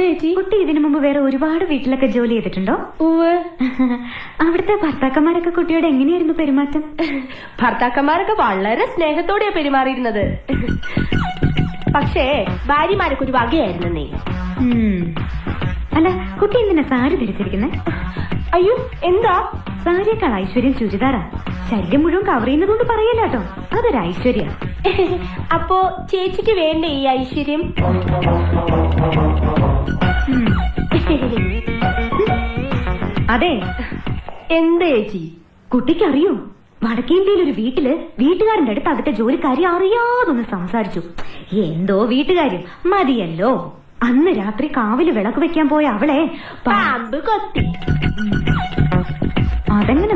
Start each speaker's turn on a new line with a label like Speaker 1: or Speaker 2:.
Speaker 1: ചേച്ചി?
Speaker 2: കുട്ടി ഇതിനു മുമ്പ് വേറെ ഒരുപാട് വീട്ടിലൊക്കെ ജോലി ചെയ്തിട്ടുണ്ടോ?
Speaker 1: ഉവ്വ്.
Speaker 2: അവിടുത്തെ ഭർത്താക്കന്മാരൊക്കെ കുട്ടിയോട് എങ്ങനെയായിരുന്നു പെരുമാറ്റം?
Speaker 1: ഭർത്താക്കന്മാരൊക്കെ വളരെ സ്നേഹത്തോടെയാ പെരുമാറിയിരുന്നത്. പക്ഷേ ഭാര്യമാരൊക്കെ ഒരു വകയായിരുന്നേ.
Speaker 2: അല്ല, കുട്ടി എന്തിനാ സാരി ധരിച്ചിരിക്കുന്നത്?
Speaker 1: അയ്യോ, എന്താ?
Speaker 2: സാരിയേക്കാൾ ഐശ്വര്യം ചുരിദാറാ. ശരീരം മുഴുവൻ കവർ ചെയ്യുന്നതുകൊണ്ട് പറയല്ല കേട്ടോ, അതൊരു ഐശ്വര്യ.
Speaker 1: അപ്പോ ചേച്ചിക്ക് വേണ്ടേ ഈ ഐശ്വര്യം?
Speaker 2: അതെ.
Speaker 1: എന്ത് ചേച്ചി?
Speaker 2: കുട്ടിക്കറിയോ, വടക്കേന്ത്യയിൽ ഒരു വീട്ടില് വീട്ടുകാരന്റെ അടുത്ത് അവിടുത്തെ ജോലിക്കാരി അറിയാതൊന്ന് സംസാരിച്ചു. എന്തോ വീട്ടുകാര്യം മതിയല്ലോ. അന്ന് രാത്രി കാവില് വിളക്ക് വെക്കാൻ പോയ അവളെ
Speaker 1: പാമ്പ് കൊത്തി.
Speaker 2: അതെങ്ങനെ